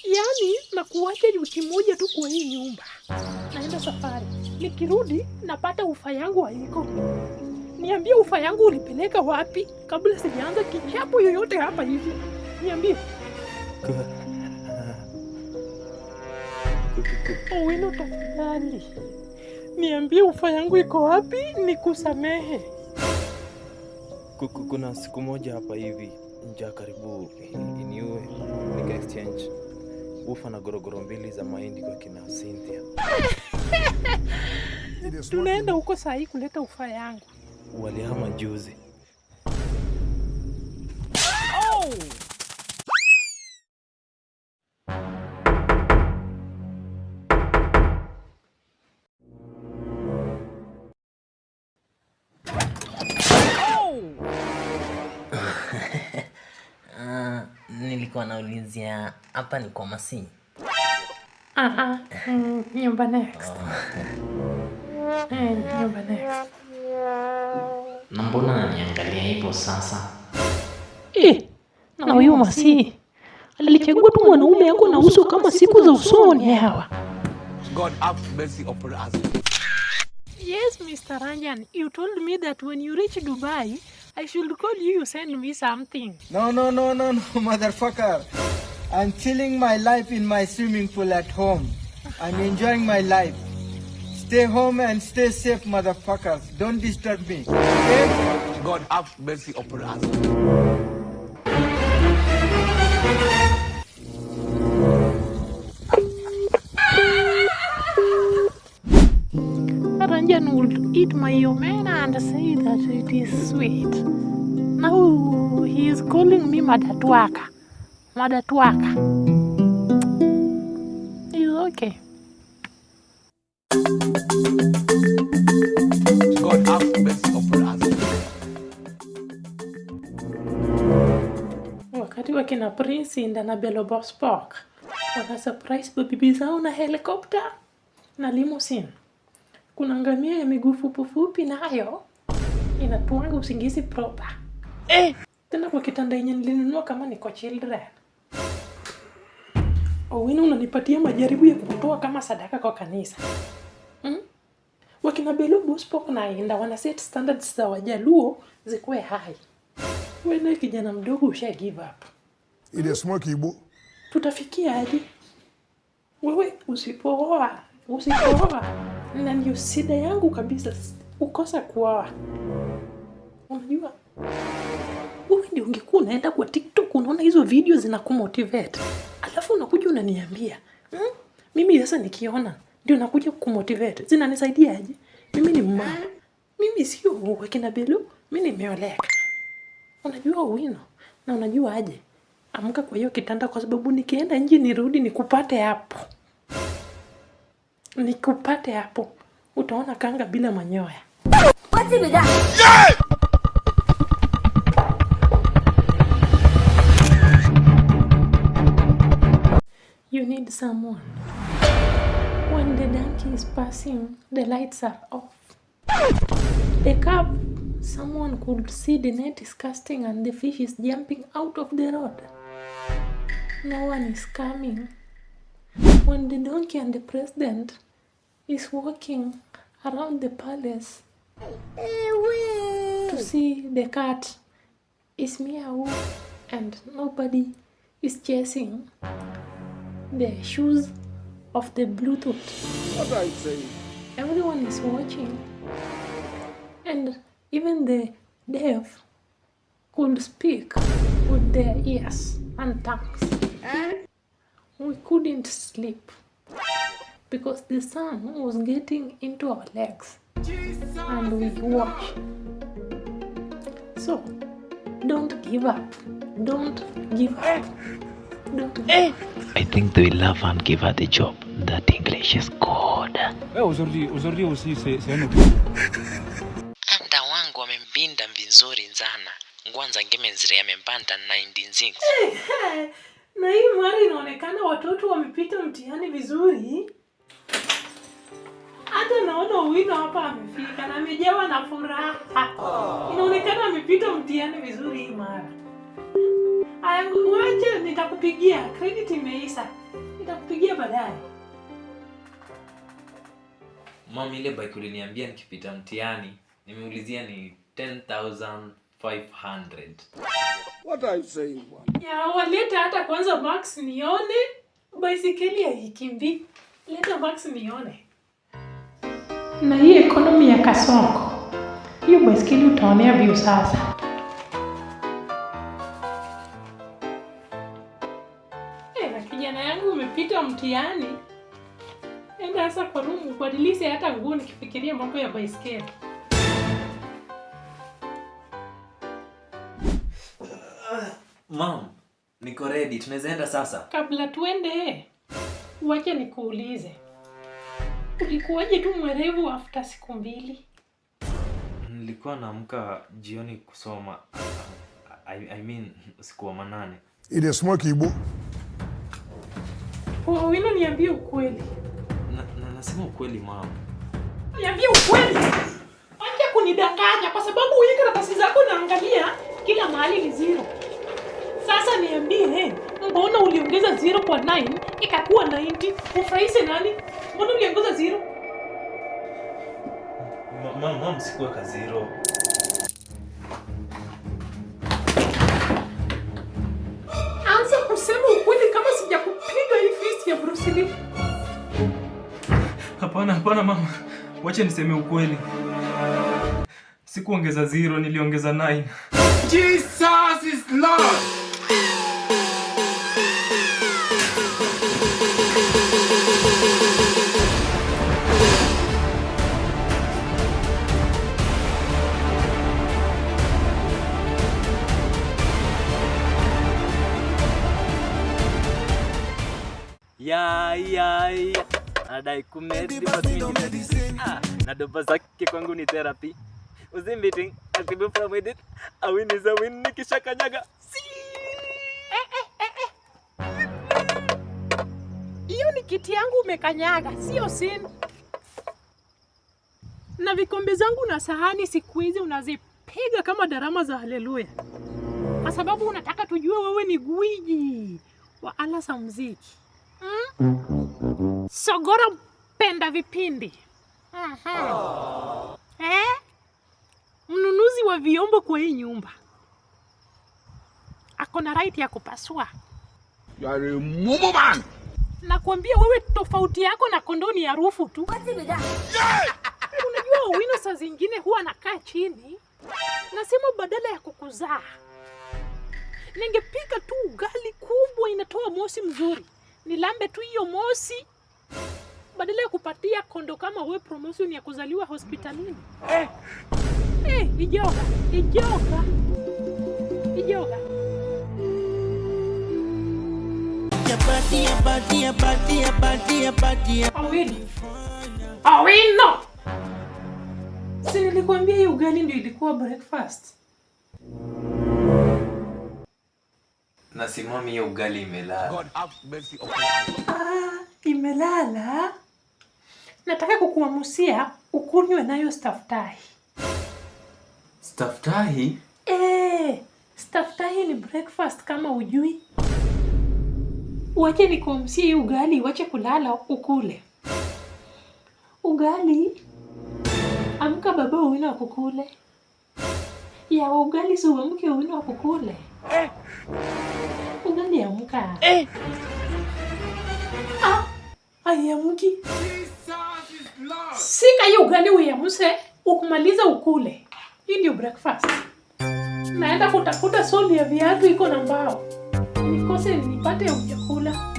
Yaani nakuacha wiki moja tu kwa hii nyumba. Naenda safari. Nikirudi napata ufa yangu haiko. Niambie ufa yangu ulipeleka wapi kabla sijaanza kichapo yoyote hapa hivi. Niambie. Owino tafadhali. Niambie ufa yangu iko wapi nikusamehe. Kuna siku moja hapa hivi njaa karibu iniue, nika exchange ufa na gorogoro mbili za mahindi kwa kina Cynthia. Tunaenda huko saa hii kuleta ufa yangu. Walihama juzi. Nilikuwa naulizia hapa ni kwa Masi. Nyumba next. Nyumba next. Na mbona ananiangalia hivyo sasa? Na huyo Masi alichagua tu mwanaume yako na uso kama siku za usoni hawa. God have mercy upon us. Yes, Mr. Ranjan, you told me that when you reach Dubai, I should call you send me something. No, motherfucker. I'm chilling my life in my swimming pool at home. I'm enjoying my life. Stay home and stay safe, motherfuckers. Don't disturb me. Okay? God have mercy upon us. Ranjan would eat my omena and say that it is sweet. Now he is calling me Madatwaka. It's okay. God have mercy upon us. Wakati wakina Prince na Bello Boss Park wana surprise baby zao na helicopter na limousine. Kuna ngamia ya miguu fupi nayo inatuanga usingizi proper. Tena kwa kitanda yenye nilinunua kama niko children. Owino unanipatia majaribu ya kukutoa kama sadaka kwa kanisa. Wakina Bello Boss Park na Inda wana set standards za Wajaluo zikuwe high. Wewe kijana mdogo usha give up. Ile smoke ibu. Tutafikia hadi. Wewe usipooa. Na ndio shida yangu kabisa ukosa kuoa. Unajua? Wewe ndio ungekuwa unaenda kwa TikTok unaona hizo video zinakumotivate. Alafu unakuja unaniambia, mimi sasa nikiona ndio nakuja kukumotivate. Zinanisaidia aje? Mimi ni mama. Mimi sio wakina Bello, mimi nimeoleka. Unajua Owino? Na unajua aje? Amka kwa hiyo kitanda kwa sababu nikienda nje nirudi nikupate hapo. Utaona kanga bila manyoya. What's it with that? You need someone. When the donkey is passing, the lights are off. The cab, someone could see the net is casting and the fish is jumping out of the road. No one is coming. When the donkey and the president is walking around the palace to see the cat is meow and nobody is chasing the shoes of the Bluetooth. What are you saying? Everyone is watching and even the deaf could speak with their ears and tongues. We couldn't sleep because the sun was getting into our legs and we watched. So, don't give up. I think they love and give her the job. That English is good. Aujourd'hui aussi c'est un autre. Anda wangu wamembinda vizuri nzana. Ngwanza ngeme nzire yamembanda 19 Na hii mara inaonekana watoto wamepita mtihani vizuri. Hata naona Owino hapa amefika na amejawa na furaha. Inaonekana amepita mtihani vizuri hii mara. Wacha nitakupigia. Credit imeisha. Nitakupigia baadaye. Mom, ile bike uliniambia nikipita mtihani, nimeulizia ni 10,500. What are you saying, boy? Ya waleta hata kwanza Max nione. Baisikeli haikimbi. Leta Max nione. Na hii economy ya Kasongo. Hiyo baisikeli utaonea view sasa. Na kijana yangu umepita mtihani. Enda sasa kwa room ubadilishe hata nguo nikifikiria mambo ya baisikeli. Mom, niko ready. Tunaweza enda sasa. Kabla tuende, wacha nikuulize. Ulikuwaje tu mwerevu after siku 2? Nilikuwa naamka jioni kusoma. I mean usiku wa manane. It is smoky, Igbo. Wino, niambie ukweli. Nasema ukweli, mom. Niambie ukweli. Acha kunidanganya kwa sababu hii karatasi zako naangalia kila mahali ni 0. Sasa niambie, mbona uliongeza 0 kwa 9 ikakuwa 90? Ufurahishe nani? Mbona uliongeza 0? Mom, sikuweka 0. Anza kusema ukweli kama sijakupiga hii fist ya Bruce Lee. Hapana mama. Wacha niseme ukweli. Sikuongeza 0, niliongeza 9. Jesus is Lord. Ya. Adai kumedi basi. Na doba zake kwangu ni therapy. Usimbiting active from with it. A win is a win, nikisha kanyaga. Hiyo ni kiti yangu umekanyaga, sio sin. Na vikombe zangu na sahani siku hizi unazipiga kama darama za haleluya. Kwa sababu unataka tujue wewe ni gwiji wa ala za muziki. Sogora mpenda vipindi. Mnunuzi wa vyombo kwa hii nyumba. Ako na right ya kupasua. You are a mumu man. Nakwambia wewe tofauti yako na kondoni ya rufu tu. Unajua Wino saa zingine huwa anakaa chini. Nasema badala ya kukuzaa, ningepika tu ugali kubwa inatoa moshi mzuri. Nilambe tu hiyo moshi. Badala ya kupatia kondo kama wewe promotion ya kuzaliwa hospitalini. Ijoga. Awino. Si nilikwambia hii ugali ndio ilikuwa breakfast. Na simami hiyo ugali imelala. God have mercy upon us. Imelala. Nataka kukuamusia ukunywe nayo staftahi. Staftahi? Staftahi ni breakfast kama ujui. Wache nikuamusie hii ugali, wache kulala ukule. Ugali. Amka baba Wino akukule. Ya ugali si uamke Wino akukule. Ugali amka. Ayamki. Jesus is Lord. Sika hiyo ugali uyamuse, ukumaliza ukule. Hii ndio breakfast. Naenda kutafuta soli ya viatu iko na mbao. Nikose nipate chakula.